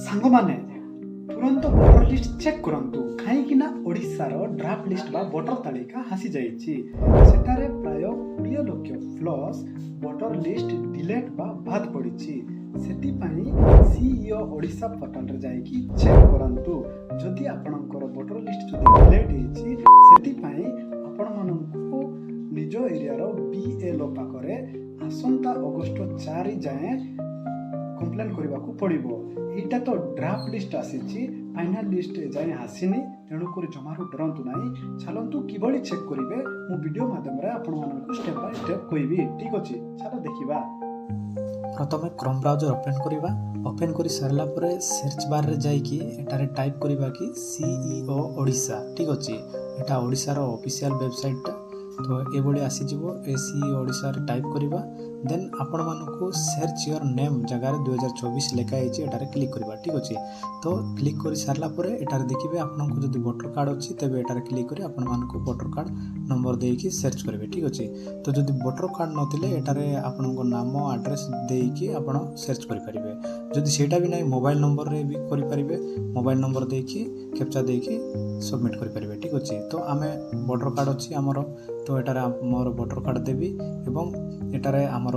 सांग माने तुरंत वोटर लिस्ट चेक करंतु कहीं ओडिशार ड्राफ्ट लिस्ट बा वोटर तालिका हासी जाइछि सेटारे प्राय 20 lakh plus voter list delete बा बाद पड़िछि सेति पई सीईओ ओडिशा पोर्टल रे जाई कि चेक करंतु जदि आपनकर वोटर लिस्ट जदि डिलीट हेछि सेति पई आपन मानकु निज एरिया रो बीएलओ पाखरे आसंता अगस्त 4 जाए कंप्लेन करने को पड़ो। यहाँ तो ड्राफ्ट लिस्ट आसी फाइनाल लिस्ट जाए आसीनी तेणुक जमारू डरतु ना चलतु कि चेक करेंगे मो वीडियो माध्यम आपको स्टेप बाय स्टेप कहबी ठीक अच्छे चलो देखा। प्रथम क्रोम ब्राउजर ओपन करवा ओपन कर सारा सर्च बार रे जाइकी एटारे टाइप करवा कि सीईओ ओडिशा ठीक अच्छे यहाँ ओडिशार ऑफिशियल वेबसाइट तो ये आसीज सीईओ ओडिशा रे टाइप करवा देन आपण मानक सर्च योर नेम जगार 2024 लिखाई एटारे क्लिक करवा ठीक अच्छे तो क्लिक कर सारापर एटारे देखिए आपको जब वोटर कार्ड अच्छी तेज एटारे क्लिक कर आपण मानक वोटर कार्ड नंबर देकी सर्च करेंगे ठीक अच्छे तो जब वोटर कार्ड नथिले एटारे आपण नाम एड्रेस देकी आपण सर्च करेंगे जदि सेटा भी नहीं मोबाइल नंबर रे भी करेंगे मोबाइल नंबर देकी कैप्चा देकी सबमिट करेंगे ठीक अच्छे तो आम वोटर कार्ड अच्छी आमर तो एटारे मोर वोटर कार्ड देवी एवं एटारे आमर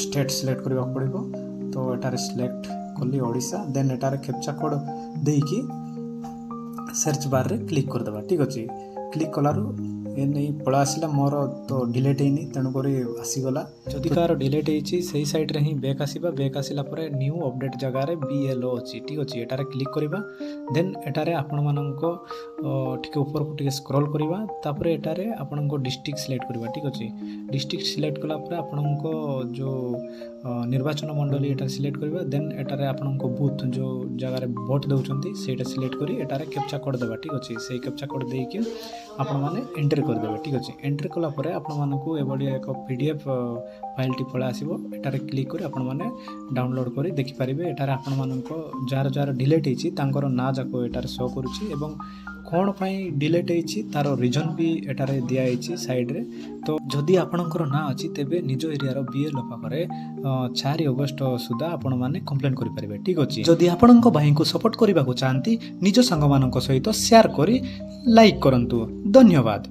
स्टेट सिलेक्ट करने पड़ो तो एटारे सिलेक्ट कली ओडिशा देन एटारे कैप्चा कोड देकी सर्च बार रे क्लिक करदेवा ठीक अच्छे क्लिक कलारू ये नहीं पड़ा आसला मोर तो डिलीट होनी तेणुक आसीगला जदि कार डिलीट होती से साइड रे ही बैक आसवा बैक आसला न्यू अपडेट जगार बीएलओ अच्छी ठीक अच्छे एटारे क्लिक करवा देन एटारे आपण मानक टिके ऊपर को टिके स्क्रॉल करवा तापर एटारे आपण डिस्ट्रिक्ट सिलेक्ट करवा ठीक अच्छे डिस्ट्रिक्ट सिलेक्ट कला आपण जो निर्वाचन मंडली एटा सिलेक्ट करवा देन एटारे आपण बूथ जो जगार भोट दउचंती सेटा सिलेक्ट करी एटारे कैप्चा कोड देबा ठीक अच्छे से कैप्चा कोड देकी आपण माने एंट्री करदेवे ठीक अच्छे एंट्री कलापर आपको एभली एक पीडीएफ फाइल टी पड़ा आसो एटारे क्लिक कर आपण माने डाउनलोड कर देखिपारे एटारे आपण मानक जार जार डिलीट होती ना जाक एटारे शो करुच्ची एवं कौन पाई डिलीट होती तार रिजन भी एटारे दिखाई साइड रे तो जदि आपणकर ना अच्छी तेबे निज एरिया बीएलओ पाखरे 4 अगस्त सुधा आपण माने कंप्लेन करि परिबे ठीक अछि जदि आपणक भाई को सपोर्ट करबा को चाहंती निज संग मानक सहित शेयर करी लाइक करंतु धन्यवाद।